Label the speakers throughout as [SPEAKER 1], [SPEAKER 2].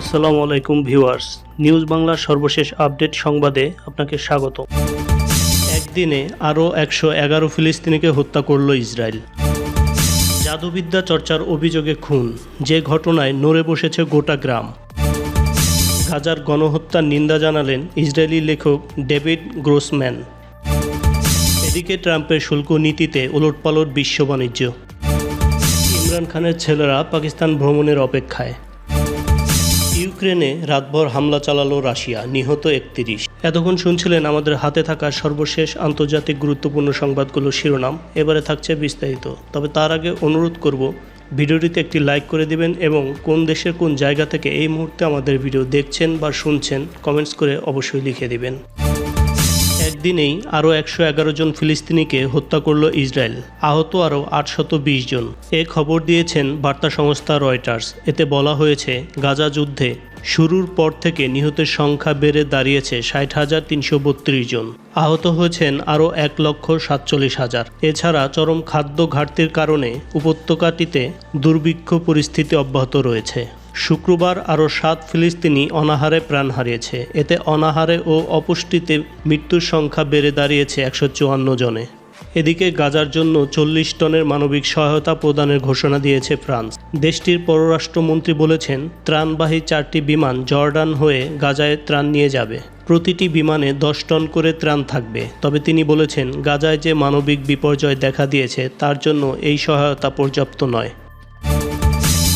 [SPEAKER 1] আসসালামু আলাইকুম viewers, news বাংলার সর্বশেষ আপডেট সংবাদে আপনাকে স্বাগত। একদিনে আরও 111 ফিলিস্তিনিকে হত্যা করল ইসরায়েল। জাদুবিদ্যা চর্চার অভিযোগে খুন, যে ঘটনায় নড়ে বসেছে গোটা গ্রাম। গাজার গণহত্যার নিন্দা জানালেন ইসরায়েলি লেখক ডেভিড গ্রোসম্যান। এদিকে ট্রাম্পের শুল্ক নীতিতে ওলটপালট বিশ্ব বাণিজ্য। ইমরান খানের ছেলেরা পাকিস্তান ভ্রমণের অপেক্ষায়। ইউক্রেনে রাতভর হামলা চালালো রাশিয়া, নিহত 31। এতক্ষণ শুনছিলেন আমাদের হাতে থাকা সর্বশেষ আন্তর্জাতিক গুরুত্বপূর্ণ সংবাদগুলোর শিরোনাম। এবারে থাকছে বিস্তারিত। তবে তার আগে অনুরোধ করব, ভিডিওটিতে একটি লাইক করে দিবেন এবং কোন দেশের কোন জায়গা থেকে এই মুহূর্তে আমাদের ভিডিও দেখছেন বা শুনছেন কমেন্টস করে অবশ্যই লিখে দিবেন। একদিনেই আরও 111 জন ফিলিস্তিনিকে হত্যা করল ইসরায়েল, আহত আরও 820 জন। এ খবর দিয়েছেন বার্তা সংস্থা রয়টার্স। এতে বলা হয়েছে, গাজা যুদ্ধে শুরুর পর থেকে নিহতের সংখ্যা বেড়ে দাঁড়িয়েছে 60,332 জন। আহত হয়েছেন আরও 1,47,000। এছাড়া চরম খাদ্য ঘাটতির কারণে উপত্যকাটিতে দুর্ভিক্ষ পরিস্থিতি অব্যাহত রয়েছে। শুক্রবার আরও 7 ফিলিস্তিনি অনাহারে প্রাণ হারিয়েছে। এতে অনাহারে ও অপুষ্টিতে মৃত্যুর সংখ্যা বেড়ে দাঁড়িয়েছে 154 জনে। এদিকে গাজার জন্য 40 টনের মানবিক সহায়তা প্রদানের ঘোষণা দিয়েছে ফ্রান্স। দেশটির পররাষ্ট্রমন্ত্রী বলেছেন, ত্রাণবাহী 4টি বিমান জর্ডান হয়ে গাজায় ত্রাণ নিয়ে যাবে। প্রতিটি বিমানে 10 টন করে ত্রাণ থাকবে। তবে তিনি বলেছেন, গাজায় যে মানবিক বিপর্যয় দেখা দিয়েছে তার জন্য এই সহায়তা পর্যাপ্ত নয়।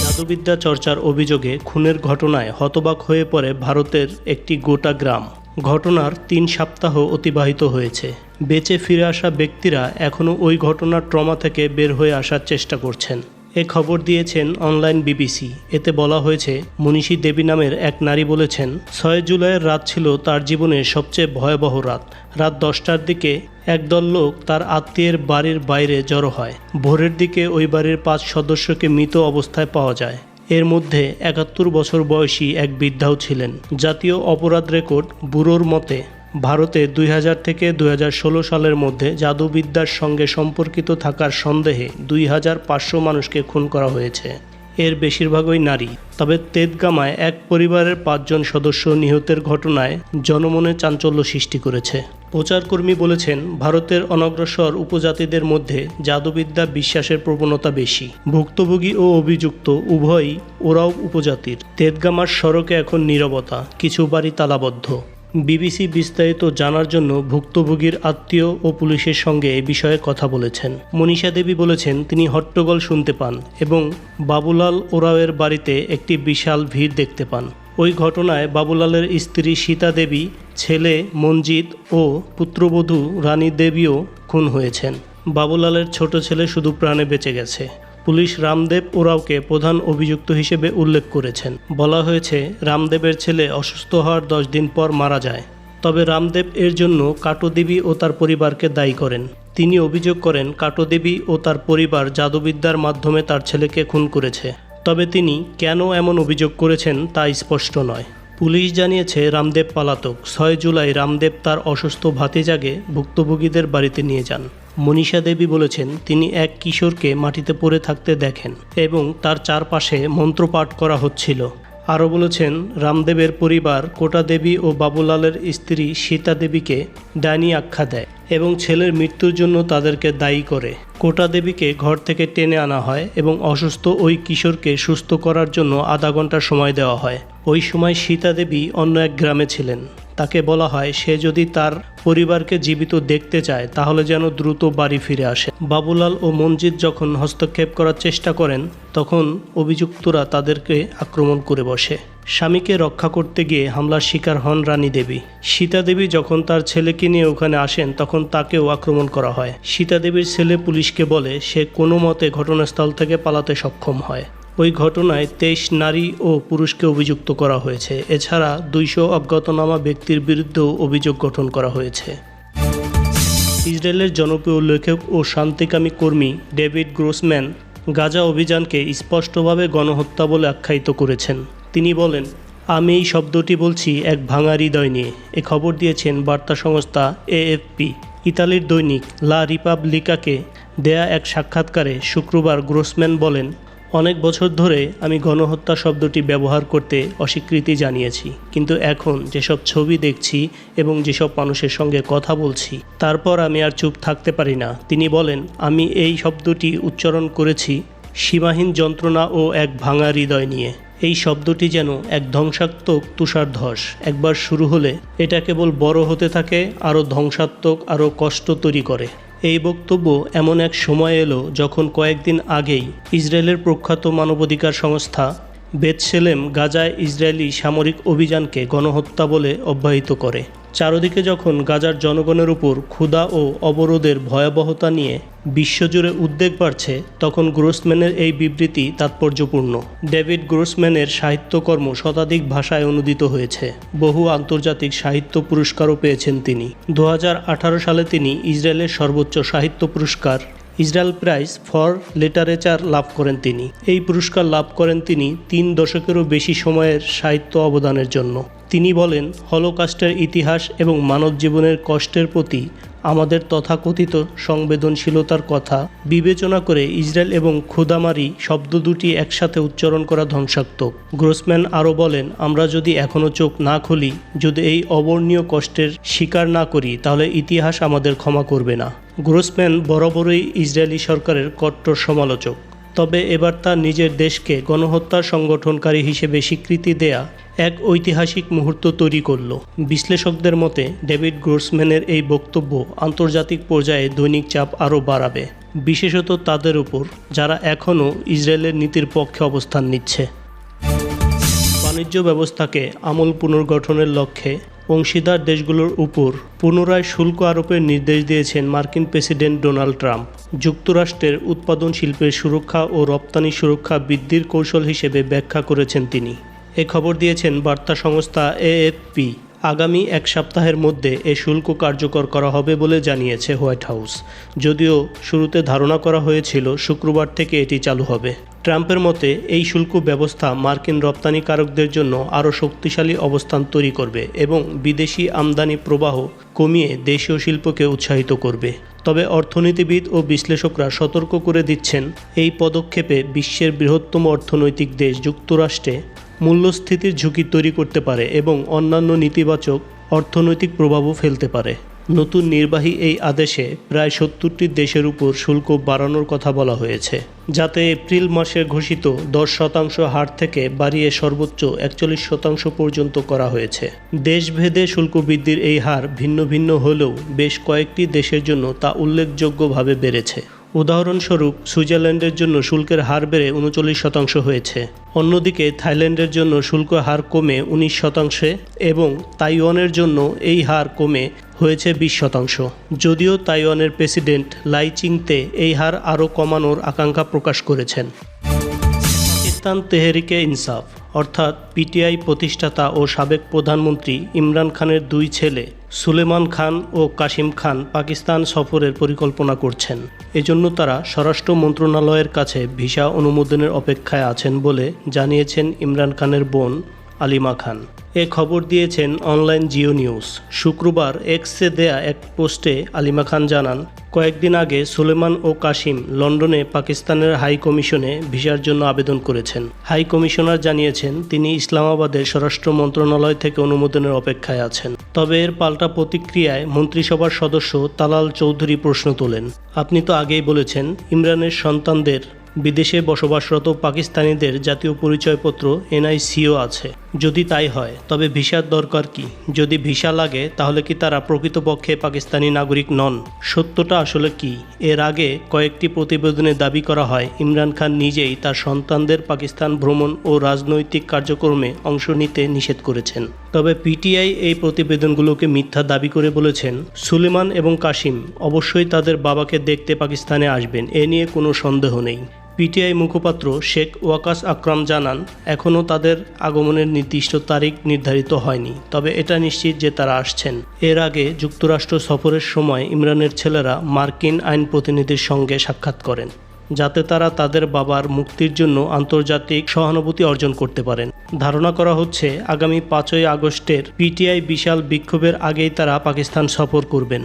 [SPEAKER 1] জাদুবিদ্যা চর্চার অভিযোগে খুনের ঘটনায় হতবাক হয়ে পড়ে ভারতের একটি গোটা গ্রাম। ঘটনার 3 সপ্তাহ অতিবাহিত হয়েছে। বেঁচে ফিরে আসা ব্যক্তিরা এখনও ওই ঘটনার ট্রমা থেকে বের হয়ে আসার চেষ্টা করছেন। এ খবর দিয়েছেন অনলাইন বিবিসি। এতে বলা হয়েছে, মনীষী দেবী নামের এক নারী বলেছেন, 6 জুলাইয়ের রাত ছিল তার জীবনের সবচেয়ে ভয়াবহ রাত। রাত 10টার দিকে একদল লোক তার আত্মীয়ের বাড়ির বাইরে জড়ো হয়। ভোরের দিকে ওই বাড়ির 5 সদস্যকে মৃত অবস্থায় পাওয়া যায়। এর মধ্যে 71 বছর বয়সী এক বৃদ্ধাও ছিলেন। জাতীয় অপরাধ রেকর্ড ব্যুরোর মতে, ভারতে 2000 থেকে 2016 সালের মধ্যে জাদুবিদ্যার সঙ্গে সম্পর্কিত থাকার সন্দেহে 2500 মানুষকে খুন করা হয়েছে। এর বেশিরভাগই নারী। তবে তেদগামায় এক পরিবারের 5 জন সদস্য নিহতের ঘটনায় জনমনে চাঞ্চল্য সৃষ্টি করেছে। প্রচারকর্মী বলেছেন, ভারতের অনগ্রসর উপজাতিদের মধ্যে জাদুবিদ্যা বিশ্বাসের প্রবণতা বেশি। ভুক্তভোগী ও অভিযুক্ত উভয়ই ওরাও উপজাতির। তেদগামার সড়কে এখন নীরবতা, কিছু বাড়ি তালাবদ্ধ। বিবিসি বিস্তারিত জানার জন্য ভুক্তভোগীর আত্মীয় ও পুলিশের সঙ্গে এ বিষয়ে কথা বলেছেন। মনীষা দেবী বলেছেন, তিনি হট্টগোল শুনতে পান এবং বাবুলাল ওরাওয়ের বাড়িতে একটি বিশাল ভিড় দেখতে পান। ওই ঘটনায় বাবুলালের স্ত্রী সীতা দেবী, ছেলে মঞ্জিত ও পুত্রবধূ রানী দেবীও খুন হয়েছেন। বাবুলালের ছোট ছেলে শুধু প্রাণে বেঁচে গেছে। পুলিশ রামদেব ওরাওকে প্রধান অভিযুক্ত হিসেবে উল্লেখ করেছেন। বলা হয়েছে, রামদেবের ছেলে অসুস্থ হওয়ার 10 দিন পর মারা যায়। তবে রামদেব এর জন্য কাটো দেবী ও তার পরিবারকে দায়ী করেন। তিনি অভিযোগ করেন, কাটো দেবী ও তার পরিবার জাদুবিদ্যার মাধ্যমে তার ছেলেকে খুন করেছে। তবে তিনি কেন এমন অভিযোগ করেছেন তা স্পষ্ট নয়। পুলিশ জানিয়েছে, রামদেব পলাতক। 6 জুলাই রামদেব তার অসুস্থ ভাতিজাকে ভুক্তভোগীদের বাড়িতে নিয়ে যান। মনীষা দেবী বলেছেন, তিনি এক কিশোরকে মাটিতে পড়ে থাকতে দেখেন এবং তার চারপাশে মন্ত্রপাঠ করা হচ্ছিল। আরও বলেছেন, রামদেবের পরিবার কোটা দেবী ও বাবুলালের স্ত্রী সীতা দেবীকে ডাইনি আখ্যা দেয় এবং ছেলের মৃত্যুর জন্য তাদেরকে দায়ী করে। কোটা দেবীকে ঘর থেকে টেনে আনা হয় এবং অসুস্থ ওই কিশোরকে সুস্থ করার জন্য আধা ঘন্টা সময় দেওয়া হয়। ওই সময় সীতা দেবী অন্য এক গ্রামে ছিলেন। তাকে বলা হয়, সে যদি তার পরিবারকে জীবিত দেখতে চায় তাহলে যেন দ্রুত বাড়ি ফিরে আসে। বাবুলাল ও মঞ্জিত যখন হস্তক্ষেপ করার চেষ্টা করেন, তখন অভিযুক্তরা তাদেরকে আক্রমণ করে বসে। স্বামীকে রক্ষা করতে গিয়ে হামলার শিকার হন রানী দেবী। সীতা দেবী যখন তার ছেলেকে নিয়ে ওখানে আসেন, তখন তাকেও আক্রমণ করা হয়। সীতা দেবীর ছেলে পুলিশকে বলে সে কোনো মতে ঘটনাস্থল থেকে পালাতে সক্ষম হয়। ওই ঘটনায় 23 নারী ও পুরুষকে অভিযুক্ত করা হয়েছে। এছাড়া 200 অজ্ঞাতনামা ব্যক্তির বিরুদ্ধেও অভিযোগ গঠন করা হয়েছে। ইসরায়েলের জনপ্রিয় লেখক ও শান্তিকামী কর্মী ডেভিড গ্রোসম্যান গাজা অভিযানকে স্পষ্টভাবে গণহত্যা বলে আখ্যায়িত করেছেন। তিনি বলেন, আমি এই শব্দটি বলছি এক ভাঙা হৃদয় নিয়ে। এ খবর দিয়েছেন বার্তা সংস্থা AFP। ইতালির দৈনিক লা রিপাবলিকাকে দেয়া এক সাক্ষাৎকারে শুক্রবার গ্রোসম্যান বলেন, অনেক বছর ধরে আমি গণহত্যা শব্দটি ব্যবহার করতে অস্বীকৃতি জানিয়েছি, কিন্তু এখন যেসব ছবি দেখছি এবং যেসব মানুষের সঙ্গে কথা বলছি, তারপর আমি আর চুপ থাকতে পারি না। তিনি বলেন, আমি এই শব্দটি উচ্চারণ করেছি সীমাহীন যন্ত্রণা ও এক ভাঙা হৃদয় নিয়ে। এই শব্দটি যেন এক ধ্বংসাত্মক তুষারধস, একবার শুরু হলে এটা কেবল বড় হতে থাকে, আরও ধ্বংসাত্মক, আরও কষ্ট তৈরি করে। এই বক্তব্য এমন এক সময় এলো যখন কয়েকদিন আগেই ইসরায়েলের প্রখ্যাত মানবাধিকার সংস্থা বেথশেলেম গাজায় ইসরায়েলি সামরিক অভিযানকে গণহত্যা বলে অব্যাহত করে। চারদিকে যখন গাজার জনগণের উপর ক্ষুধা ও অবরোধের ভয়াবহতা নিয়ে বিশ্বজুড়ে উদ্বেগ বাড়ছে, তখন গ্রোসম্যানের এই বিবৃতি তাৎপর্যপূর্ণ। ডেভিড গ্রোসম্যানের সাহিত্যকর্ম শতাধিক ভাষায় অনুদিত হয়েছে, বহু আন্তর্জাতিক সাহিত্য পুরস্কারও পেয়েছেন তিনি। 2018 সালে তিনি ইসরায়েলের সর্বোচ্চ সাহিত্য পুরস্কার ইসরায়েল প্রাইজ ফর লিটারেচার লাভ করেন। তিনি এই পুরস্কার লাভ করেন তিনি 3 দশকেরও বেশি সময়ের সাহিত্য অবদানের জন্য। তিনি বলেন, হলোকস্টের ইতিহাস এবং মানব জীবনের কষ্টের প্রতি আমাদের তথাকথিত সংবেদনশীলতার কথা বিবেচনা করে ইসরায়েল এবং ক্ষুধামারি শব্দ দুটি একসাথে উচ্চারণ করা ধ্বংসাত্মক। গ্রোসম্যান আরও বলেন, আমরা যদি এখনও চোখ না খুলি, যদি এই অবর্ণীয় কষ্টের স্বীকার না করি, তাহলে ইতিহাস আমাদের ক্ষমা করবে না। গ্রোসম্যান বরাবরই ইসরায়েলি সরকারের কট্টর সমালোচক, তবে এবার তার নিজের দেশকে গণহত্যার সংগঠনকারী হিসেবে স্বীকৃতি দেয়া এক ঐতিহাসিক মুহূর্ত তৈরি করল। বিশ্লেষকদের মতে ডেভিড গ্রোসম্যানের এই বক্তব্য আন্তর্জাতিক পর্যায়ে দৈনিক চাপ আরও বাড়াবে, বিশেষত তাদের উপর যারা এখনও ইসরায়েলের নীতির পক্ষে অবস্থান নিচ্ছে। বাণিজ্য ব্যবস্থাকে আমূল পুনর্গঠনের লক্ষ্যে অংশীদার দেশগুলোর উপর পুনরায় শুল্ক আরোপের নির্দেশ দিয়েছেন মার্কিন প্রেসিডেন্ট ডোনাল্ড ট্রাম্প। যুক্তরাষ্ট্রের উৎপাদন শিল্পের সুরক্ষা ও রপ্তানি সুরক্ষা বৃদ্ধির কৌশল হিসেবে ব্যাখ্যা করেছেন তিনি। এ খবর দিয়েছেন বার্তা সংস্থা AFP। আগামী এক সপ্তাহের মধ্যে এ শুল্ক কার্যকর করা হবে বলে জানিয়েছে হোয়াইট হাউস, যদিও শুরুতে ধারণা করা হয়েছিল শুক্রবার থেকে এটি চালু হবে। ট্রাম্পের মতে এই শুল্ক ব্যবস্থা মার্কিন রপ্তানিকারকদের জন্য আরও শক্তিশালী অবস্থান তৈরি করবে এবং বিদেশি আমদানি প্রবাহ কমিয়ে দেশীয় শিল্পকে উৎসাহিত করবে। তবে অর্থনীতিবিদ ও বিশ্লেষকরা সতর্ক করে দিচ্ছেন, এই পদক্ষেপে বিশ্বের বৃহত্তম অর্থনৈতিক দেশ যুক্তরাষ্ট্রে মূল্যস্ফীতির ঝুঁকি তৈরি করতে পারে এবং অন্যান্য নেতিবাচক অর্থনৈতিক প্রভাবও ফেলতে পারে। নতুন নির্বাহী এই আদেশে প্রায় 70টি দেশের উপর শুল্ক বাড়ানোর কথা বলা হয়েছে, যাতে এপ্রিল মাসে ঘোষিত 10% হার থেকে বাড়িয়ে সর্বোচ্চ 41% পর্যন্ত করা হয়েছে। দেশভেদে শুল্ক বৃদ্ধির এই হার ভিন্ন ভিন্ন হলেও বেশ কয়েকটি দেশের জন্য তা উল্লেখযোগ্যভাবে বেড়েছে। উদাহরণস্বরূপ সুইজারল্যান্ডের জন্য শুল্কের হার বেড়ে 39% হয়েছে। অন্যদিকে থাইল্যান্ডের জন্য শুল্ক হার কমে 19% এবং তাইওয়ানের জন্য এই হার কমে হয়েছে 20%। যদিও তাইওয়ানের প্রেসিডেন্ট লাই চিংতে এই হার আরও কমানোর আকাঙ্ক্ষা প্রকাশ করেছেন। পাকিস্তান তেহরিকে ইনসাফ অর্থাৎ পিটিআই প্রতিষ্ঠাতা ও সাবেক প্রধানমন্ত্রী ইমরান খানের 2 ছেলে সুলেমান খান ও কাসিম খান পাকিস্তান সফরের পরিকল্পনা করছেন। এজন্য তারা স্বরাষ্ট্র মন্ত্রণালয়ের কাছে ভিসা অনুমোদনের অপেক্ষায় আছেন বলে জানিয়েছেন ইমরান খানের বোন আলিমা খান। এ খবর দিয়েছেন অনলাইন জিও নিউজ। শুক্রবার এক্সে দেয়া এক পোস্টে আলিমা খান জানান, কয়েকদিন আগে সুলেমান ও কাসিম লন্ডনে পাকিস্তানের হাই কমিশনে ভিসার জন্য আবেদন করেছেন। হাই কমিশনার জানিয়েছেন তিনি ইসলামাবাদের স্বরাষ্ট্র মন্ত্রণালয় থেকে অনুমোদনের অপেক্ষায় আছেন। তবে এর পাল্টা প্রতিক্রিয়ায় মন্ত্রিসভার সদস্য তালাল চৌধুরী প্রশ্ন তোলেন, আপনি তো আগেই বলেছেন ইমরানের সন্তানদের বিদেশে বসবাসরত পাকিস্তানিদের জাতীয় পরিচয়পত্র NICও আছে। যদি তাই হয় তবে ভিসার দরকার কি? যদি ভিসা লাগে তাহলে কি তারা প্রকৃতপক্ষে পাকিস্তানি নাগরিক নন? সত্যটা আসলে কি? এর আগে কয়েকটি প্রতিবেদনে দাবি করা হয় ইমরান খান নিজেই তার সন্তানদের পাকিস্তান ভ্রমণ ও রাজনৈতিক কার্যক্রমে অংশ নিতে নিষেধ করেছেন। তবে পিটিআই এই প্রতিবেদনগুলোকে মিথ্যা দাবি করে বলেছেন, সুলেমান এবং কাসিম অবশ্যই তাদের বাবাকে দেখতে পাকিস্তানে আসবেন, এ নিয়ে কোনো সন্দেহ নেই। পিটিআই মুখপাত্র শেখ ওয়াকাস আকরাম জানান, এখনও তাদের আগমনের নির্দিষ্ট তারিখ নির্ধারিত হয়নি, তবে এটা নিশ্চিত যে তারা আসছেন। এর আগে যুক্তরাষ্ট্র সফরের সময় ইমরানের ছেলেরা মার্কিন আইন প্রতিনিধির সঙ্গে সাক্ষাৎ করেন, যাতে তারা তাদের বাবার মুক্তির জন্য আন্তর্জাতিক সহানুভূতি অর্জন করতে পারেন। ধারণা করা হচ্ছে আগামী 5ই আগস্টের পিটিআই বিশাল বিক্ষোভের আগেই তারা পাকিস্তান সফর করবেন।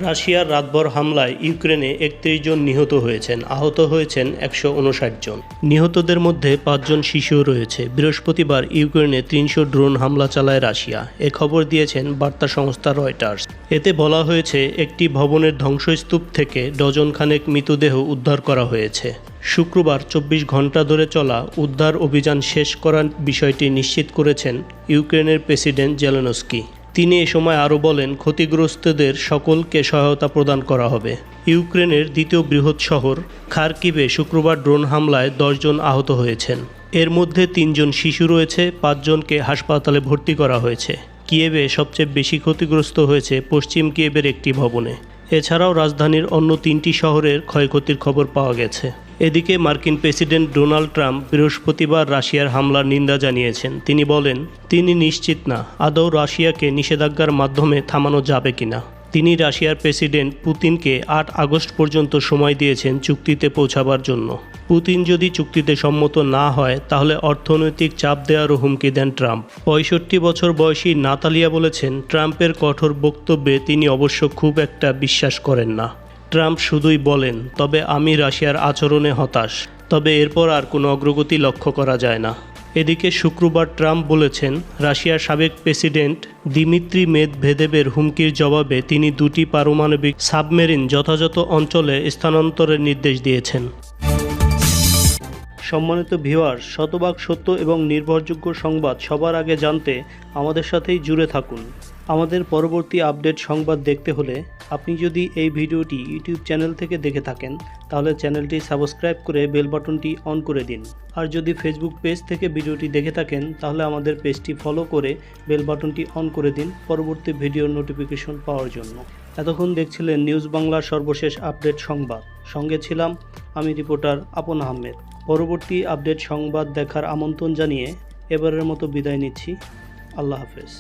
[SPEAKER 1] রাশিয়ার রাতভর হামলায় ইউক্রেনে 31 জন নিহত হয়েছেন, আহত হয়েছেন 159 জন। নিহতদের মধ্যে 5 জন শিশুও রয়েছে। বৃহস্পতিবার ইউক্রেনে 300 ড্রোন হামলা চালায় রাশিয়া, এ খবর দিয়েছেন বার্তা সংস্থা রয়টার্স। এতে বলা হয়েছে একটি ভবনের ধ্বংসস্তূপ থেকে ডজন খানেক মৃতদেহ উদ্ধার করা হয়েছে। শুক্রবার 24 ঘন্টা ধরে চলা উদ্ধার অভিযান শেষ করার বিষয়টি নিশ্চিত করেছেন ইউক্রেনের প্রেসিডেন্ট জেলেনস্কি। তিনি এ সময় আরও বলেন, ক্ষতিগ্রস্তদের সকলকে সহায়তা প্রদান করা হবে। ইউক্রেনের দ্বিতীয় বৃহৎ শহর খারকিভে শুক্রবার ড্রোন হামলায় 10 জন আহত হয়েছেন। এর মধ্যে 3 জন শিশু রয়েছে, 5 জনকে হাসপাতালে ভর্তি করা হয়েছে। কিয়েভে সবচেয়ে বেশি ক্ষতিগ্রস্ত হয়েছে পশ্চিম কিয়েভের একটি ভবনে। এছাড়াও রাজধানীর অন্য 3টি শহরের ক্ষয়ক্ষতির খবর পাওয়া গেছে। এদিকে মার্কিন প্রেসিডেন্ট ডোনাল্ড ট্রাম্প বৃহস্পতিবার রাশিয়ার হামলার নিন্দা জানিয়েছেন। তিনি বলেন, তিনি নিশ্চিত না আদৌ রাশিয়াকে নিষেধাজ্ঞার মাধ্যমে থামানো যাবে কিনা। তিনি রাশিয়ার প্রেসিডেন্ট পুতিনকে 8 আগস্ট পর্যন্ত সময় দিয়েছেন চুক্তিতে পৌঁছাবার জন্য। পুতিন যদি চুক্তিতে সম্মত না হয় তাহলে অর্থনৈতিক চাপ দেওয়ারও হুমকি দেন ট্রাম্প। 65 বছর বয়সী নাতালিয়া বলেছেন, ট্রাম্পের কঠোর বক্তব্যে তিনি অবশ্য খুব একটা বিশ্বাস করেন না। ট্রাম্প শুধুই বলেন, তবে আমি রাশিয়ার আচরণে হতাশ, তবে এরপর আর কোনো অগ্রগতি লক্ষ্য করা যায় না। এদিকে শুক্রবার ট্রাম্প বলেছেন, রাশিয়ার সাবেক প্রেসিডেন্ট দিমিত্রি মেদভেদেবের হুমকির জবাবে তিনি 2টি পারমাণবিক সাবমেরিন যথাযথ অঞ্চলে স্থানান্তরের নির্দেশ দিয়েছেন। সম্মানিত ভিউয়ার্স, শতভাগ সত্য এবং নির্ভরযোগ্য সংবাদ সবার আগে জানতে আমাদের সাথেই জুড়ে থাকুন। আমাদের পরবর্তী আপডেট সংবাদ দেখতে হলে আপনি যদি এই ভিডিওটি ইউটিউব চ্যানেল থেকে দেখে থাকেন তাহলে চ্যানেলটি সাবস্ক্রাইব করে বেল বাটনটি অন করে দিন। আর যদি ফেসবুক পেজ থেকে ভিডিওটি দেখে থাকেন তাহলে আমাদের পেজটি ফলো করে বেল বাটনটি অন করে দিন পরবর্তী ভিডিওর নোটিফিকেশন পাওয়ার জন্য। এতক্ষণ দেখছিলেন নিউজ বাংলার সর্বশেষ আপডেট সংবাদ। সঙ্গে ছিলাম আমি রিপোর্টার আপন আহমেদ। পরবর্তী আপডেট সংবাদ দেখার আমন্ত্রণ জানিয়ে এবারের মতো বিদায় নিচ্ছি। আল্লাহ হাফেজ।